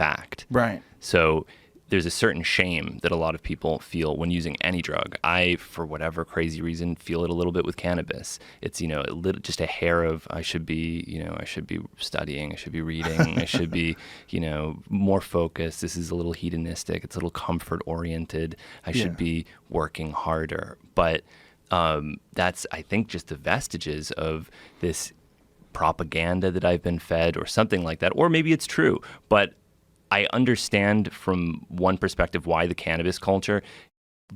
fact. Right. So there's a certain shame that a lot of people feel when using any drug. I, for whatever crazy reason, feel it a little bit with cannabis. It's, just a hair of, I should be studying, I should be reading, I should be, more focused. This is a little hedonistic. It's a little comfort oriented. I should be working harder. But that's, I think, just the vestiges of this propaganda that I've been fed or something like that. Or maybe it's true, but I understand from one perspective why the cannabis culture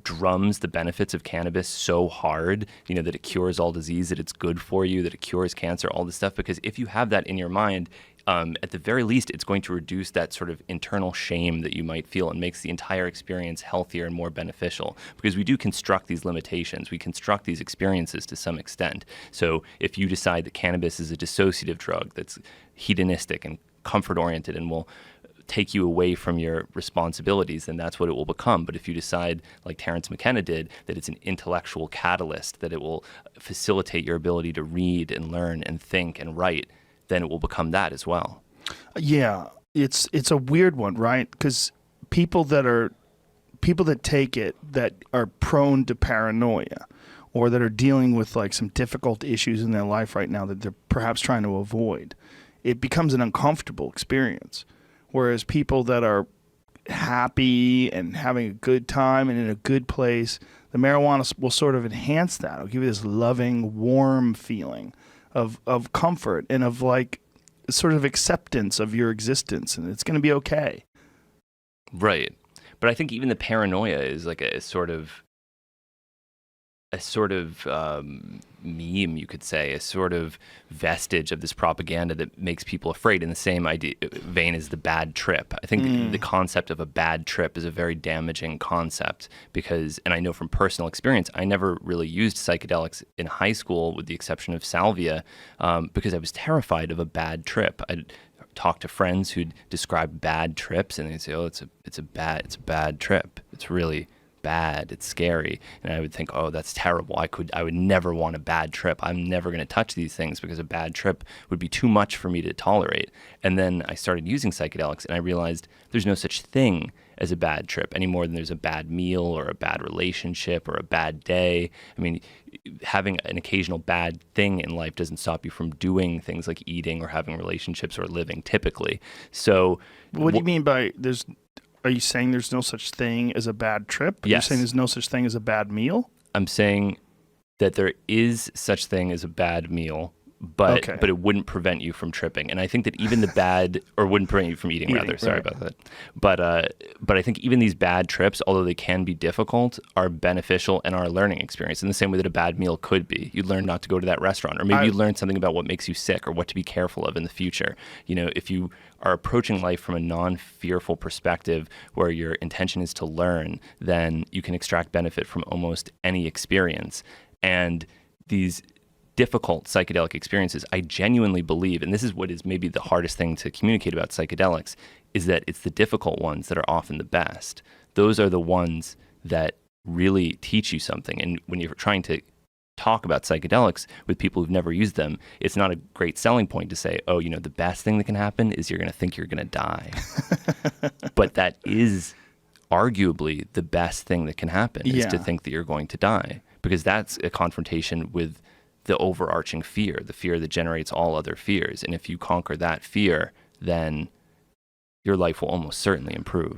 drums the benefits of cannabis so hard, that it cures all disease, that it's good for you, that it cures cancer, all this stuff. Because if you have that in your mind, at the very least, it's going to reduce that sort of internal shame that you might feel and makes the entire experience healthier and more beneficial. Because we do construct these limitations. We construct these experiences to some extent. So if you decide that cannabis is a dissociative drug that's hedonistic and comfort-oriented and will take you away from your responsibilities, then that's what it will become. But if you decide, like Terence McKenna did, that it's an intellectual catalyst, that it will facilitate your ability to read and learn and think and write, then it will become that as well. Yeah, it's a weird one, right? Because people that take it that are prone to paranoia or that are dealing with like some difficult issues in their life right now that they're perhaps trying to avoid, it becomes an uncomfortable experience. Whereas people that are happy and having a good time and in a good place, the marijuana will sort of enhance that. It'll give you this loving, warm feeling of comfort and of like sort of acceptance of your existence, and it's going to be okay. Right. But I think even the paranoia is like a sort of meme, you could say, a sort of vestige of this propaganda that makes people afraid, in the same vein as the bad trip. I think the concept of a bad trip is a very damaging concept because, and I know from personal experience, I never really used psychedelics in high school with the exception of salvia because I was terrified of a bad trip. I'd talk to friends who'd describe bad trips and they'd say, oh, it's a bad trip. It's really bad, it's scary. And I would think, oh, that's terrible. I would never want a bad trip. I'm never going to touch these things because a bad trip would be too much for me to tolerate. And then I started using psychedelics and I realized there's no such thing as a bad trip any more than there's a bad meal or a bad relationship or a bad day. I mean, having an occasional bad thing in life doesn't stop you from doing things like eating or having relationships or living typically. So what do you mean by are you saying there's no such thing as a bad trip? Yes. You're saying there's no such thing as a bad meal? I'm saying that there is such thing as a bad meal, but it wouldn't prevent you from tripping. And I think that even the bad, or wouldn't prevent you from eating rather, sorry about that. But I think even these bad trips, although they can be difficult, are beneficial and are a learning experience in the same way that a bad meal could be. You learn not to go to that restaurant, or maybe you learn something about what makes you sick or what to be careful of in the future. If you are approaching life from a non-fearful perspective where your intention is to learn, then you can extract benefit from almost any experience. And these difficult psychedelic experiences, I genuinely believe, and this is what is maybe the hardest thing to communicate about psychedelics, is that it's the difficult ones that are often the best. Those are the ones that really teach you something. And when you're trying to talk about psychedelics with people who've never used them, it's not a great selling point to say, oh, the best thing that can happen is you're going to think you're going to die. But that is arguably the best thing that can happen, is to think that you're going to die, because that's a confrontation with the overarching fear, the fear that generates all other fears. And if you conquer that fear, then your life will almost certainly improve.